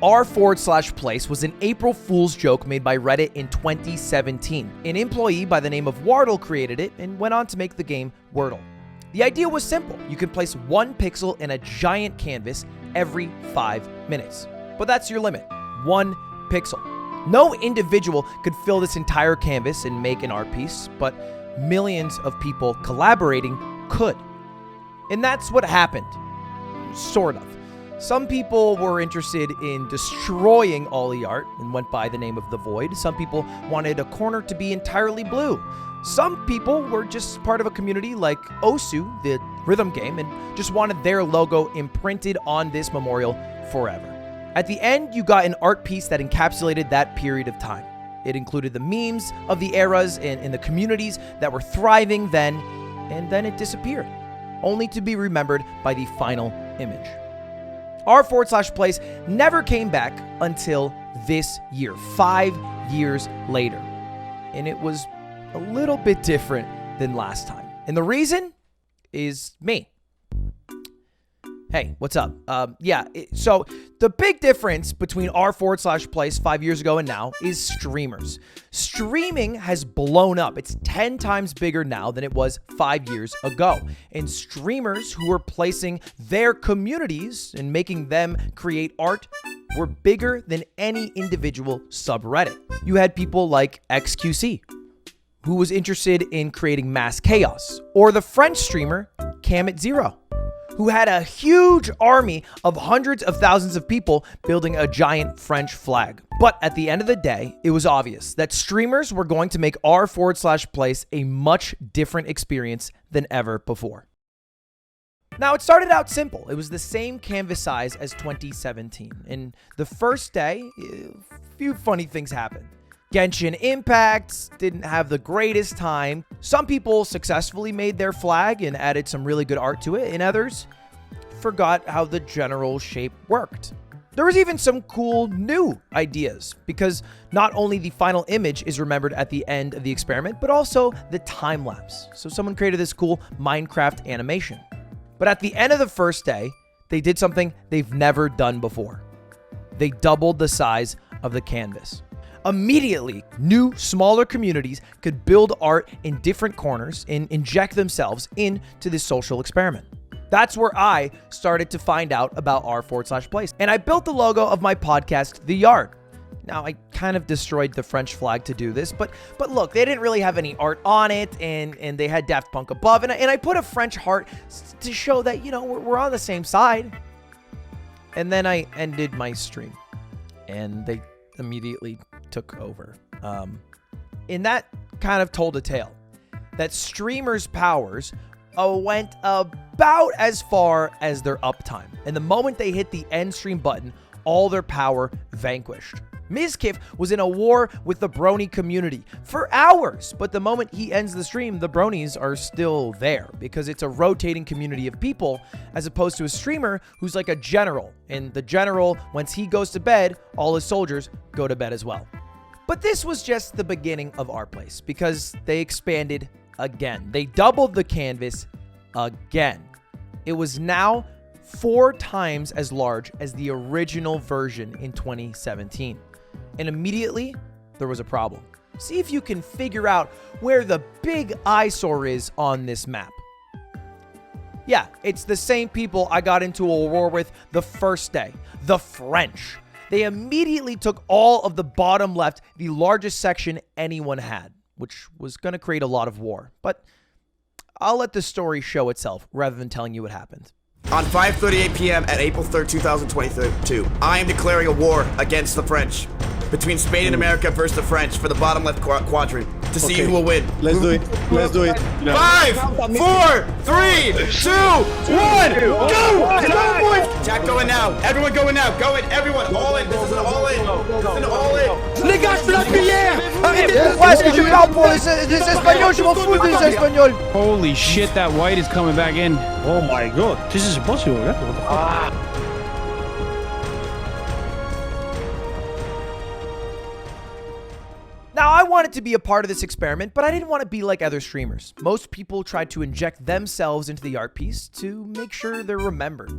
r/place was an April Fool's joke made by Reddit in 2017. An employee by the name of Wardle created it and went on to make the game Wordle. The idea was simple. You could place 1 pixel in a giant canvas every 5 minutes. But that's your limit, 1 pixel. No individual could fill this entire canvas and make an art piece, but millions of people collaborating could. And that's what happened. Sort of. Some people were interested in destroying all the art and went by the name of the Void. Some people wanted a corner to be entirely blue. Some people were just part of a community like Osu, the rhythm game, and just wanted their logo imprinted on this memorial forever. At the end, you got an art piece that encapsulated that period of time. It included the memes of the eras and the communities that were thriving then, and then it disappeared, only to be remembered by the final image. r/place never came back until this year, 5 years later. And it was a little bit different than last time. And the reason is me. Hey, what's up? So the big difference between r/place 5 years ago and now is streamers. Streaming has blown up. It's 10 times bigger now than it was 5 years ago. And streamers who were placing their communities and making them create art were bigger than any individual subreddit. You had people like XQC, who was interested in creating mass chaos, or the French streamer Cam@Zero, who had a huge army of hundreds of thousands of people building a giant French flag. But at the end of the day, it was obvious that streamers were going to make r/place a much different experience than ever before. Now, it started out simple. It was the same canvas size as 2017. And the first day, a few funny things happened. Genshin Impact didn't have the greatest time. Some people successfully made their flag and added some really good art to it, and others forgot how the general shape worked. There was even some cool new ideas, because not only the final image is remembered at the end of the experiment, but also the time lapse. So someone created this cool Minecraft animation. But at the end of the first day, they did something they've never done before. They doubled the size of the canvas. Immediately, new, smaller communities could build art in different corners and inject themselves into this social experiment. That's where I started to find out about r/place. And I built the logo of my podcast, The Yard. Now, I kind of destroyed the French flag to do this, but look, they didn't really have any art on it, and they had Daft Punk above, and I put a French heart to show that, we're on the same side. And then I ended my stream, and they immediately took over. And that kind of told a tale that streamers' powers went about as far as their uptime. And the moment they hit the end stream button, all their power vanquished. Mizkif was in a war with the brony community for hours, but the moment he ends the stream, the bronies are still there because it's a rotating community of people as opposed to a streamer who's like a general. And the general, once he goes to bed, all his soldiers go to bed as well. But this was just the beginning of r/place because they expanded again. They doubled the canvas again. It was now 4 times as large as the original version in 2017. And immediately, there was a problem. See if you can figure out where the big eyesore is on this map. Yeah, it's the same people I got into a war with the first day, the French. They immediately took all of the bottom left, the largest section anyone had, which was going to create a lot of war. But I'll let the story show itself rather than telling you what happened. On 5:38 p.m. at April 3rd, 2022, I am declaring a war against the French. Between Spain and America versus the French for the bottom left quadrant to see who will win. Let's do it. Let's do it. 5, 4, 3, 2, 1, go! Go, boys! Jack, going now. Everyone going now. Go in, everyone. All in. This is an all in. This is an all in. Les gars, je fais la prière! Pourquoi est-ce que je parle pour les Espagnols? Je m'en fous des Espagnols! Holy shit, that white is coming back in. Oh my god, this is impossible. What the fuck? Now, I wanted to be a part of this experiment, but I didn't want to be like other streamers. Most people tried to inject themselves into the art piece to make sure they're remembered.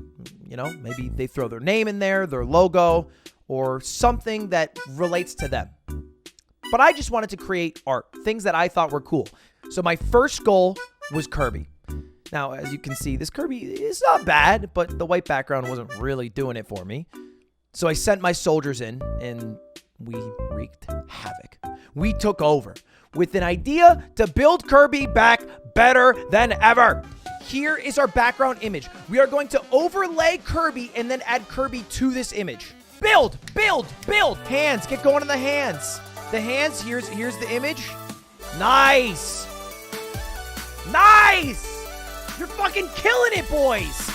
Maybe they throw their name in there, their logo, or something that relates to them. But I just wanted to create art, things that I thought were cool. So my first goal was Kirby. Now, as you can see, this Kirby is not bad, but the white background wasn't really doing it for me. So I sent my soldiers in, and we wreaked havoc. We took over with an idea to build Kirby back better than ever. Here is our background image. We are going to overlay Kirby and then add Kirby to this image. Build, build, build. Hands, get going on the hands. The hands, here's the image. Nice. Nice. You're fucking killing it, boys.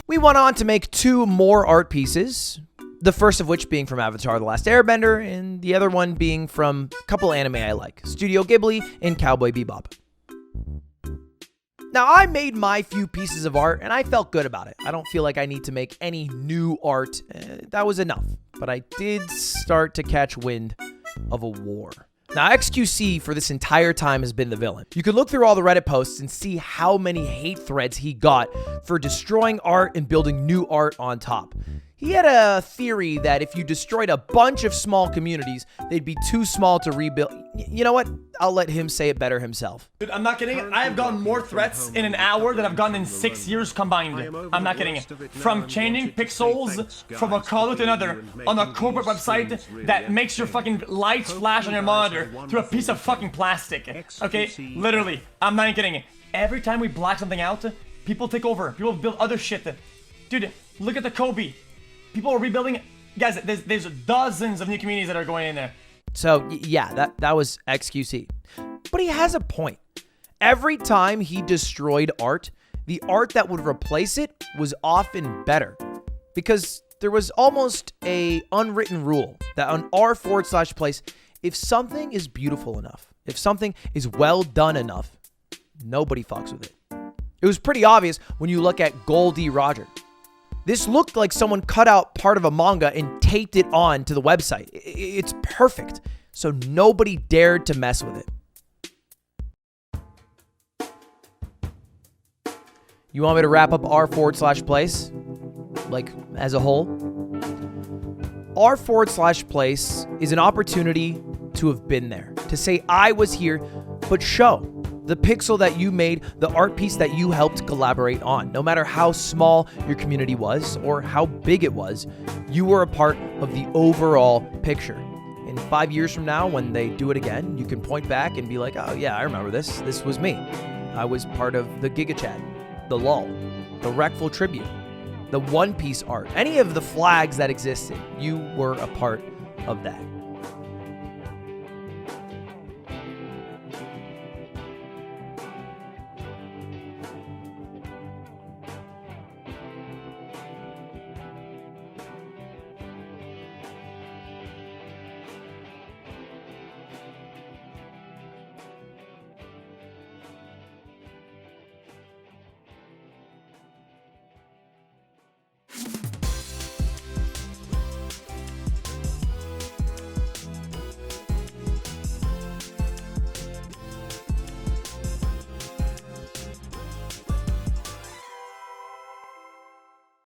We went on to make 2 more art pieces. The first of which being from Avatar: The Last Airbender, and the other one being from a couple anime I like, Studio Ghibli and Cowboy Bebop. Now, I made my few pieces of art, and I felt good about it. I don't feel like I need to make any new art. That was enough. But I did start to catch wind of a war. Now, XQC for this entire time has been the villain. You can look through all the Reddit posts and see how many hate threads he got for destroying art and building new art on top. He had a theory that if you destroyed a bunch of small communities, they'd be too small to rebuild. You know what? I'll let him say it better himself. Dude, I'm not kidding. I have gotten more threats in an hour than I've gotten in 6 years combined. I'm not kidding. From changing pixels from a color to another on a corporate website that makes your fucking lights flash on your monitor to a piece of fucking plastic. Okay? Literally. I'm not even kidding. Every time we black something out, people take over. People build other shit. Dude, look at the Kobe. People are rebuilding. Guys, there's dozens of new communities that are going in there. So, yeah, that was XQC. But he has a point. Every time he destroyed art, the art that would replace it was often better. Because there was almost a unwritten rule that on r/place, if something is beautiful enough, if something is well done enough, nobody fucks with it. It was pretty obvious when you look at Goldie Roger. This looked like someone cut out part of a manga and taped it on to the website. It's perfect, so nobody dared to mess with it. You want me to wrap up r/place, like as a whole? r/place is an opportunity to have been there, to say I was here, but show the pixel that you made, the art piece that you helped collaborate on. No matter how small your community was or how big it was, you were a part of the overall picture. And 5 years from now, when they do it again, you can point back and be like, oh yeah, I remember this. This was me. I was part of the Giga Chat, the LUL, the Rectful Tribute, the One Piece art, any of the flags that existed, you were a part of that.